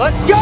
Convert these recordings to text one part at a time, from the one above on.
Let's go!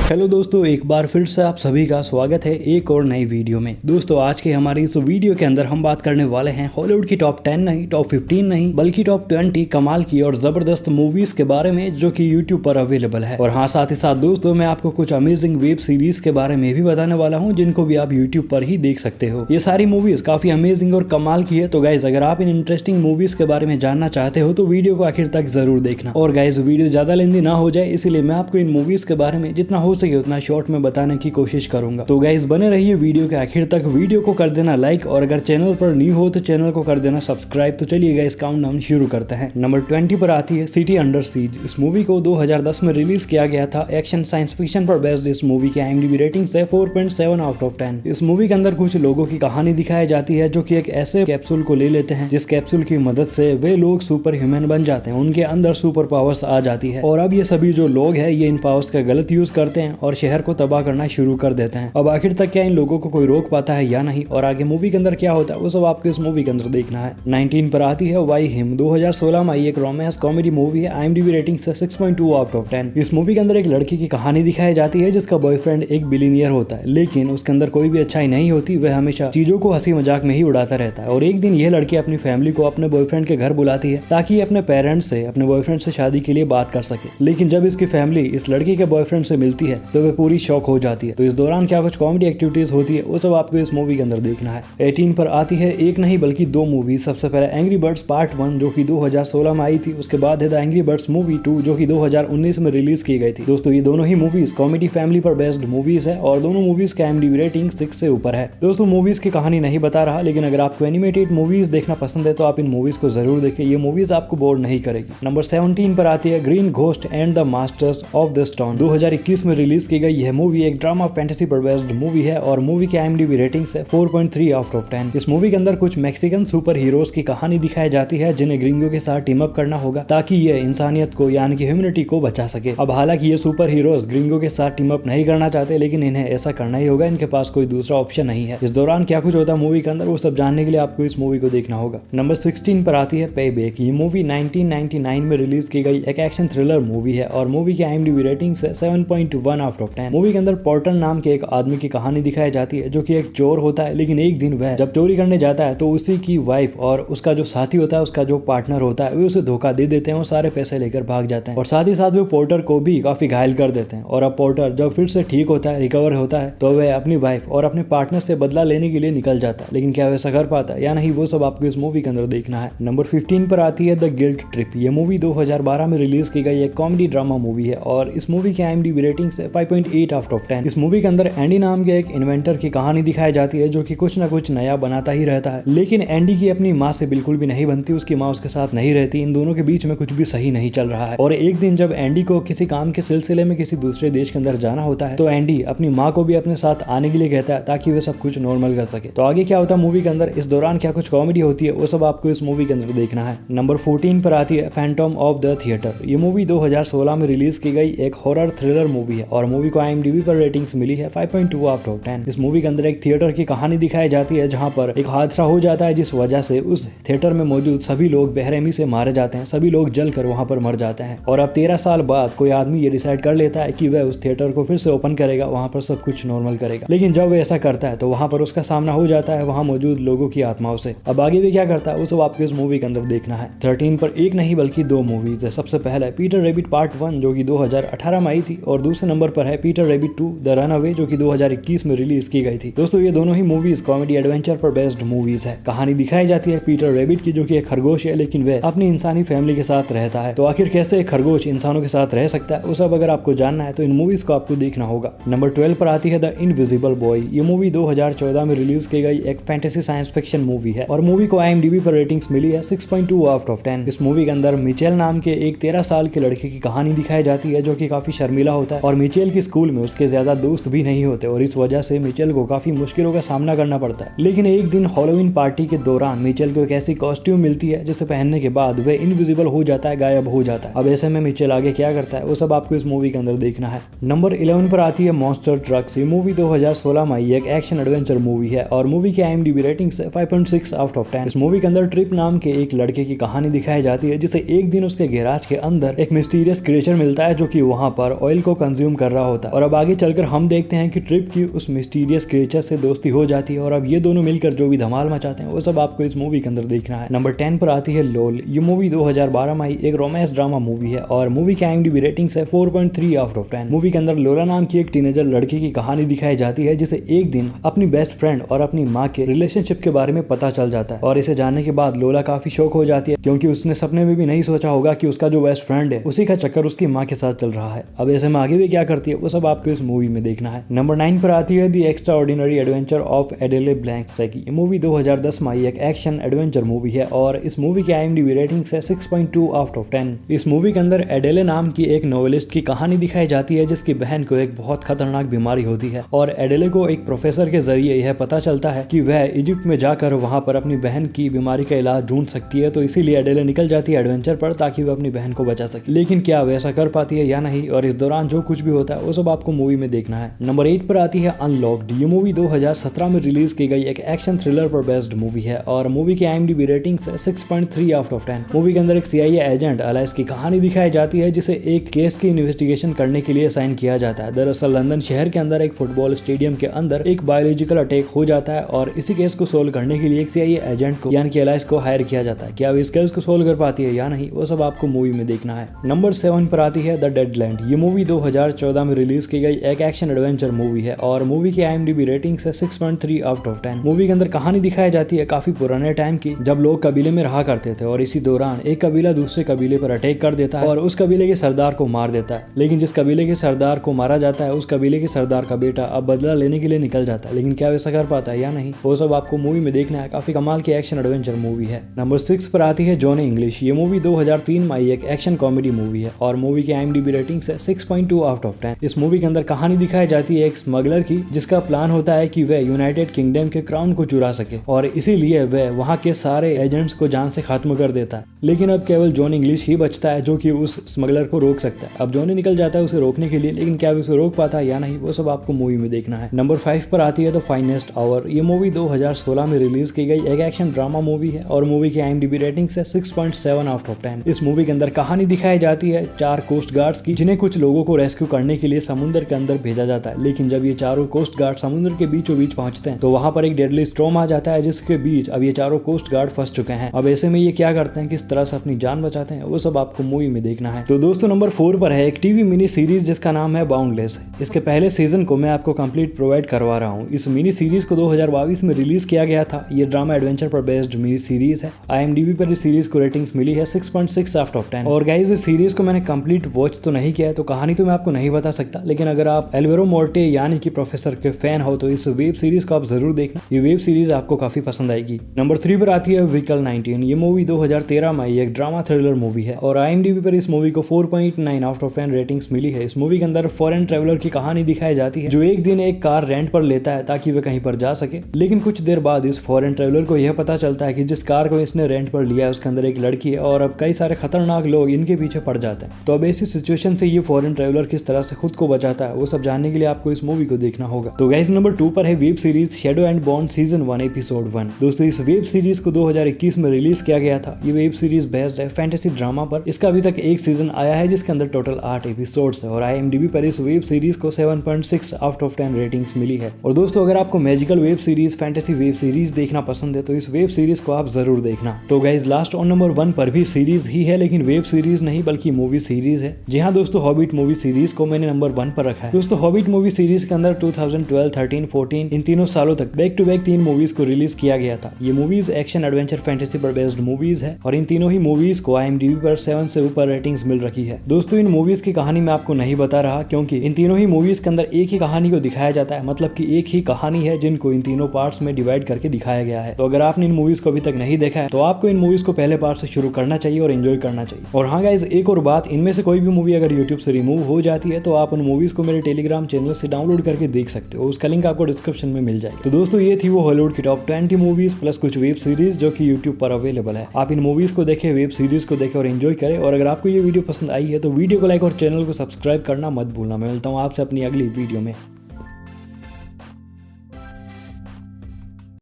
Hello दोस्तों, एक बार फिर से आप सभी का स्वागत है एक और नई वीडियो में। दोस्तों आज के हमारी इस वीडियो के अंदर हम बात करने वाले हैं हॉलीवुड की टॉप 10 नहीं, टॉप 15 नहीं, बल्कि टॉप 20 कमाल की और जबरदस्त मूवीज के बारे में जो कि यूट्यूब पर अवेलेबल है। और हाँ, साथ ही साथ दोस्तों मैं आपको कुछ अमेजिंग वेब सीरीज के बारे में भी बताने वाला हूँ जिनको भी आप यूट्यूब पर ही देख सकते हो। ये सारी मूवीज काफी अमेजिंग और कमाल की है। तो गाइज अगर आप इन इंटरेस्टिंग मूवीज के बारे में जानना चाहते हो तो वीडियो को आखिर तक जरूर देखना। और गाइज वीडियो ज्यादा लेंदी ना हो जाए इसलिए मैं आपको इन मूवीज के बारे में जितना हो सके उतना शॉर्ट में बताने की कोशिश करूंगा। तो गाइस बने रहिए वीडियो के आखिर तक। वीडियो को कर देना लाइक और अगर चैनल पर न्यू हो तो चैनल को कर देना सब्सक्राइब। तो चलिए गाइस काउंटडाउन शुरू करते हैं। नंबर 20 पर आती है सिटी अंडर सीज। इस मूवी को 2010 में रिलीज किया गया था। एक्शन साइंस फिक्शन पर बेस्ड इस मूवी की IMDb रेटिंग है 4.7 आउट ऑफ 10। इस मूवी के अंदर कुछ लोगों की कहानी दिखाई जाती है जो कि एक ऐसे कैप्सूल को ले लेते हैं जिस कैप्सूल की मदद से वे लोग सुपर ह्यूमन बन जाते हैं। उनके अंदर सुपर पावर्स आ जाती है और अब ये सभी जो लोग हैं ये इन पावर्स का गलत यूज करते हैं और शहर को तबाह करना शुरू कर देते हैं। अब आखिर तक क्या इन लोगों को कोई रोक पाता है या नहीं और आगे मूवी के अंदर क्या होता है वो सब आपको इस मूवी के अंदर देखना है। 19 पर आती है वाई हिम। 2016 में आई एक रोमांस कॉमेडी मूवी है। IMDb रेटिंग से 6.2 आउट ऑफ 10। इस मूवी के अंदर एक लड़की की कहानी दिखाई जाती है जिसका बॉयफ्रेंड एक बिलियनियर होता है, लेकिन उसके अंदर कोई भी अच्छाई नहीं होती। वह हमेशा चीजों को हंसी मजाक में ही उड़ाता रहता है। और एक दिन यह लड़की अपनी फैमिली को अपने बॉयफ्रेंड के घर बुलाती है ताकि अपने पेरेंट्स से अपने बॉयफ्रेंड से शादी के लिए बात कर सके। लेकिन जब इसकी फैमिली इस लड़की के बॉयफ्रेंड से मिलती है तो वह पूरी शॉक हो जाती है। तो इस दौरान क्या कुछ कॉमेडी एक्टिविटीज होती है वो सब आपको इस मूवी के अंदर देखना है। 18 पर आती है एक नहीं बल्कि दो मूवी। सबसे पहले एंग्री बर्ड्स पार्ट 1 जो कि 2016 में आई थी। उसके बाद है द एंग्री बर्ड्स मूवी 2 जो कि 2019 में रिलीज की गई थी। दोस्तों ये दोनों ही मूवीज कॉमेडी फैमिली पर बेस्ड मूवीज है और दोनों मूवीज का IMDb रेटिंग 6 से ऊपर है। दोस्तों मूवीज की कहानी नहीं बता रहा, लेकिन अगर आपको एनिमेटेड मूवीज देखना पसंद है तो आप इन मूवीज को जरूर देखें। ये मूवीज आपको बोर नहीं करेगी। नंबर 17 पर आती है green ghost and the masters of the stone. 2021 में रिलीज की गई यह मूवी एक ड्रामा फैंटेसी पर बेस्ड मूवी है और मूवी की IMDb रेटिंग है 4.3 आउट ऑफ 10। इस मूवी के अंदर कुछ मैक्सिकन सुपर हीरोज की कहानी दिखाई जाती है जिन्हें ग्रिंगो के साथ टीम अप करना होगा ताकि ये इंसानियत को यानी कि ह्यूमैनिटी को बचा सके। अब हालांकि ये सुपर हीरोज ग्रिंगो के साथ टीम अप नहीं करना चाहते, लेकिन इन्हें ऐसा करना ही होगा, इनके पास कोई दूसरा ऑप्शन नहीं है। इस दौरान क्या कुछ होता है मूवी के अंदर वो सब जानने के लिए आपको इस मूवी को देखना होगा। नंबर 16 पर आती है पे बैक। ये मूवी 1999 में रिलीज की गई एक एक्शन थ्रिलर मूवी है और मूवी की IMDb रेटिंग है 7.1 आउट ऑफ 10। मूवी के अंदर पोर्टन नाम के एक आदमी की कहानी दिखाई जाती है जो कि एक चोर होता है, लेकिन एक दिन वह जब चोरी करने जाता है तो उसी की वाइफ और उसका जो साथी होता है, उसका जो पार्टनर होता है, वे उसे धोखा दे देते हैं और सारे पैसे लेकर भाग जाते हैं और साथ ही साथ वे पोर्टर को भी काफी घायल कर देते हैं। और अब पोर्टर जब फिर से ठीक होता है, रिकवर होता है, तो वह अपनी वाइफ और अपने पार्टनर से बदला लेने के लिए निकल जाता है। लेकिन क्या वैसा कर पाता है या नहीं वो सब आपको इस मूवी के अंदर देखना है। नंबर 15 पर आती है द गिल्ट ट्रिप। ये मूवी 2012 में रिलीज की गई एक कॉमेडी ड्रामा मूवी है और इस मूवी की IMDb रेटिंग है 5.8 आउट ऑफ 10। इस मूवी के अंदर एंडी नाम के एक इन्वेंटर की कहानी दिखाई जाती है जो कि कुछ ना कुछ नया बनाता ही रहता है, लेकिन एंडी की अपनी माँ से बिल्कुल भी नहीं बनती, उसकी माँ उसके साथ नहीं रहती, इन दोनों के बीच में कुछ भी सही नहीं चल रहा है। और एक दिन जब एंडी को किसी काम के सिलसिले में किसी दूसरे देश के अंदर जाना होता है तो एंडी अपनी माँ को भी अपने साथ आने के लिए कहता है ताकि वे सब कुछ नॉर्मल कर सके। तो आगे क्या होता है मूवी के अंदर, इस दौरान क्या कुछ कॉमेडी होती है वो सब आपको इस मूवी के अंदर देखना है। नंबर 14 पर आती है फैंटम ऑफ द थिएटर। ये मूवी 2016 में रिलीज की गई एक हॉरर थ्रिलर मूवी है और मूवी को IMDb पर रेटिंग्स मिली है 5.2 आउट ऑफ 10। इस मूवी के अंदर एक थिएटर की कहानी दिखाई जाती है जहां पर एक हादसा हो जाता है जिस वजह से उस थिएटर में मौजूद सभी लोग बेरहमी से मारे जाते हैं, सभी लोग जलकर वहां पर मर जाते हैं। और अब 13 साल बाद कोई आदमी ये डिसाइड कर लेता है कि वह उस थिएटर को फिर से ओपन करेगा, वहां पर सब कुछ नॉर्मल करेगा। लेकिन जब वह ऐसा करता है तो वहां पर उसका सामना हो जाता है वहां मौजूद लोगों की आत्माओं से। अब आगे भी क्या करता है वो सब आपको इस मूवी के अंदर देखना है। 13 पर एक नहीं बल्कि दो मूवीज है। सबसे पहला है पीटर रैबिट पार्ट 1 जो कि 2018 में आई थी और दूसरे नंबर पर है पीटर रैबिट 2 द रनअवे जो कि 2021 में रिलीज की गई थी। दोस्तों ये दोनों ही मूवीज कॉमेडी एडवेंचर पर बेस्ड मूवीज है। कहानी दिखाई जाती है पीटर रैबिट की जो कि एक खरगोश है, लेकिन वह अपनी इंसानी फैमिली के साथ रहता है। तो आखिर कैसे एक खरगोश इंसानों के साथ रह सकता है वो सब अगर आपको जानना है तो इन मूवीज को आपको देखना होगा। नंबर 12 पर आती है द इनविजिबल बॉय। ये मूवी 2014 में रिलीज की गई एक फैंटेसी साइंस फिक्शन मूवी है और मूवी को IMDb पर रेटिंग्स मिली है 6.2 आउट ऑफ 10। इस मूवी के अंदर मिचेल नाम के एक 13 साल के लड़के की कहानी दिखाई जाती है जो कि काफी शर्मीला होता है और मिचेल कि स्कूल में उसके ज्यादा दोस्त भी नहीं होते और इस वजह से मिचेल को काफी मुश्किलों का सामना करना पड़ता है। लेकिन एक दिन हैलोवीन पार्टी के दौरान मिचेल को एक ऐसी कॉस्ट्यूम मिलती है जिसे पहनने के बाद वह इनविजिबल हो जाता है, गायब हो जाता है। अब ऐसे में मिचेल आगे क्या करता है वो सब आपको इस मूवी के अंदर देखना है। नंबर 11 पर आती है मॉन्स्टर ट्रक्स। ये मूवी 2016 में आई एक एक्शन एडवेंचर मूवी है और मूवी की IMDb रेटिंग है 5.6 आउट ऑफ 10। इस मूवी के अंदर ट्रिप नाम के एक लड़के की कहानी दिखाई जाती है जिसे एक दिन उसके गैराज के अंदर एक मिस्टीरियस क्रिएचर मिलता है जो कि वहां पर ऑयल को कंज्यूम कर रहा होता है। और अब आगे चलकर हम देखते हैं कि ट्रिप की उस मिस्टीरियस क्रिएचर से दोस्ती हो जाती है और अब ये दोनों मिलकर जो भी धमाल मचाते हैं वो सब आपको इस मूवी के अंदर देखना है। नंबर 10 पर आती है लोल। ये मूवी 2012 में आई एक रोमांस ड्रामा मूवी है और मूवी की IMDb रेटिंग है 4.3 आउट ऑफ 10। मूवी के अंदर लोला नाम की एक टीनेजर लड़की की कहानी दिखाई जाती है जिसे एक दिन अपनी बेस्ट फ्रेंड और अपनी माँ के रिलेशनशिप के बारे में पता चल जाता है और इसे जानने के बाद लोला काफी शॉक हो जाती है क्योंकि उसने सपने में भी नहीं सोचा होगा कि उसका जो बेस्ट फ्रेंड है उसी का चक्कर उसकी माँ के साथ चल रहा है। अब ऐसे में आगे भी क्या करती है वो सब आपको इस मूवी में देखना है। नंबर 9 पर आती है the extraordinary adventure of Adele ब्लैंकसेकी। ये मूवी 2010 में आई एक एक्शन एडवेंचर मूवी है और इस मूवी की IMDb रेटिंग है 6.2 आउट ऑफ 10। इस मूवी के अंदर एडेले नाम की एक नोवेलिस्ट की कहानी दिखाई जाती है जिसकी बहन को एक बहुत खतरनाक बीमारी होती है और एडेले को एक प्रोफेसर के जरिए यह पता चलता है कि वह इजिप्ट में जाकर वहां पर अपनी बहन की बीमारी का इलाज ढूंढ सकती है। तो इसीलिए एडेले निकल जाती है एडवेंचर पर ताकि वह अपनी बहन को बचा सके। लेकिन क्या वह ऐसा कर पाती है या नहीं और इस दौरान जो कुछ भी होता है वो सब आपको मूवी में देखना है। नंबर 8 पर आती है अनलॉक्ड। ये मूवी 2017 में रिलीज की गई एक एक्शन थ्रिलर पर बेस्ड मूवी है और मूवी की IMDb रेटिंग है 6.3 आउट ऑफ 10। मूवी के अंदर एक CIA एजेंट अलाइस की कहानी दिखाई जाती है जिसे एक केस की इन्वेस्टिगेशन करने के लिए साइन किया जाता है। दरअसल लंदन शहर के अंदर एक फुटबॉल स्टेडियम के अंदर एक बायोलॉजिकल अटैक हो जाता है और इसी केस को सोल्व करने के लिए एक CIA एजेंट को यानी कि अलाइस को हायर किया जाता है। क्या वो इस केस को सोल्व कर पाती है या नहीं वो सब आपको मूवी में देखना है। नंबर 7 पर आती है द डेडलैंड। ये मूवी 2014 में रिलीज की गई एक एक्शन एडवेंचर मूवी है और मूवी की IMDb रेटिंग है 6.3 आउट ऑफ 10। मूवी के अंदर कहानी दिखाई जाती है काफी पुराने टाइम की जब लोग कबीले में रहा करते थे और इसी दौरान एक कबीला दूसरे कबीले पर अटैक कर देता है और उस कबीले के सरदार को मार देता है। लेकिन जिस कबीले के सरदार को मारा जाता है उस कबीले के सरदार का बेटा अब बदला लेने के लिए निकल जाता है। लेकिन क्या वैसा कर पाता है या नहीं वो सब आपको मूवी में देखना है। काफी कमाल की एक्शन एडवेंचर मूवी है। नंबर 6 पर आती है जॉनी इंग्लिश। ये मूवी 2003 में आई एक एक्शन कॉमेडी मूवी है और मूवी की IMDb रेटिंग है 6.2 आउट ऑफ 10। इस मूवी के अंदर कहानी दिखाई जाती है एक स्मगलर की जिसका प्लान होता है कि वह यूनाइटेड किंगडम के क्राउन को चुरा सके और इसीलिए वह वहां के सारे एजेंट्स को जान से खत्म कर देता है। लेकिन अब केवल जॉन इंग्लिश ही बचता है जो कि उस स्मगलर को रोक सकता है। अब जॉनी निकल जाता है उसे रोकने के लिए, लेकिन क्या उसे रोक पाता है या नहीं वो सब आपको मूवी में देखना है। नंबर 5 पर आती है द फाइनेस्ट आवर। ये मूवी 2016 में रिलीज की गई एक एक्शन ड्रामा मूवी है और मूवी की IMDb रेटिंग है 6.7 आउट ऑफ 10। इस मूवी के अंदर कहानी दिखाई जाती है 4 कोस्ट गार्ड्स की जिन्हें कुछ लोगों को रेस्क्यू करने के लिए समुद्र के अंदर भेजा जाता है। लेकिन जब ये चारों कोस्ट गार्ड समुद्र के बीचों बीच पहुंचते हैं तो वहां पर एक डेडली स्टॉर्म आ जाता है जिसके बीच अब ये चारों कोस्ट गार्ड फंस चुके हैं। अब ऐसे में ये क्या करते हैं, किस तरह से अपनी जान बचाते हैं वो सब आपको मूवी में देखना है। तो दोस्तों नंबर 4 पर है एक टीवी मिनी सीरीज जिसका नाम है बाउंडलेस। इसके पहले सीजन को मैं आपको कंप्लीट प्रोवाइड करवा रहा हूँ। इस मिनी सीरीज को 2022 में रिलीज किया गया था। ये ड्रामा एडवेंचर पर बेस्ड मिनी सीरीज है। IMDb पर इस सीरीज को रेटिंग्स मिली है 6.6 आउट ऑफ 10। और गाइस इस सीरीज को मैंने कंप्लीट वॉच तो नहीं किया है तो कहानी तो मैं आपको नहीं बता सकता, लेकिन अगर आप एल्वेरो मोर्टे यानी कि प्रोफेसर के फैन हो तो इस वेब सीरीज को आप जरूर देखना। ये वेब सीरीज आपको काफी पसंद आएगी। नंबर 3 पर आती है व्हीकल 19। ये मूवी 2013 में आई एक ड्रामा थ्रिलर मूवी है और IMDb पर इस मूवी को 4.9 आउट ऑफ 10 रेटिंग्स मिली है। इस मूवी के अंदर फॉरेन ट्रेवलर की कहानी दिखाई जाती है जो एक दिन एक कार रेंट पर लेता है ताकि वह कहीं पर जा सके। लेकिन कुछ देर बाद इस फॉरेन ट्रेवलर को यह पता चलता है कि जिस कार को इसने रेंट पर लिया है उसके अंदर एक लड़की है और अब कई सारे खतरनाक लोग इनके पीछे पड़ जाते हैं। तो अब ऐसी सिचुएशन से ये फॉरेन ट्रेवलर किस तरह से खुद को बचाता है वो सब जानने के लिए आपको इस मूवी को देखना होगा। तो गाइस नंबर 2 पर है web series shadow and bone season 1 episode 1। दोस्तों इस वेब सीरीज को 2021 में रिलीज किया गया था। ये वेब सीरीज बेस्ड है फैंटेसी ड्रामा पर। इसका अभी तक एक सीजन आया है जिसके अंदर टोटल 8 एपिसोड्स है और IMDb पर इस वेब सीरीज को 7.6 आउट ऑफ 10 रेटिंग्स मिली है। और दोस्तों अगर आपको magical web series, fantasy web series देखना पसंद है तो इस वेब सीरीज को आप जरूर देखना। तो गाइस लास्ट ऑन नंबर 1 पर भी सीरीज ही है, लेकिन वेब सीरीज नहीं बल्कि मूवी सीरीज है। जी हाँ दोस्तों, हॉबिट मूवी सीरीज को मैंने नंबर 1 पर रखा है। दोस्तों हॉबिट मूवी सीरीज के अंदर 2012, 13, 14 इन तीनों सालों तक बैक टू बैक 3 मूवीज को रिलीज किया गया था। ये मूवीज एक्शन, एडवेंचर, फैंटेसी पर बेस्ड मूवीज है और इन तीनों ही मूवीज को IMDb पर 7 से ऊपर रेटिंग्स मिल रखी है। दोस्तों इन मूवीज की कहानी मैं आपको नहीं बता रहा क्योंकि इन तीनों ही मूवीज के अंदर एक ही कहानी को दिखाया जाता है, मतलब कि एक ही कहानी है जिनको इन तीनों पार्ट्स में डिवाइड करके दिखाया गया है। तो अगर आपने इन मूवीज को अभी तक नहीं देखा है तो आपको इन मूवीज को पहले पार्ट से शुरू करना चाहिए और एंजॉय करना चाहिए। और हाँ गाइस एक और बात, इनमें से कोई भी मूवी अगर यूट्यूब से रिमूव हो जाती है तो आप उन मूवीज को मेरे टेलीग्राम चैनल से डाउनलोड करके देख सकते हो। उसका लिंक आपको डिस्क्रिप्शन में मिल जाएगी। तो दोस्तों ये थी वो हॉलीवुड की टॉप 20 मूवीज प्लस कुछ वेब सीरीज जो कि यूट्यूब पर अवेलेबल है। आप इन मूवीज को देखें, वेब सीरीज को देखें और एंजॉय करें। और अगर आपको ये वीडियो पसंद आई है तो वीडियो को लाइक और चैनल को सब्सक्राइब करना मत भूलना। मैं मिलता हूँ आपसे अपनी अगली वीडियो में।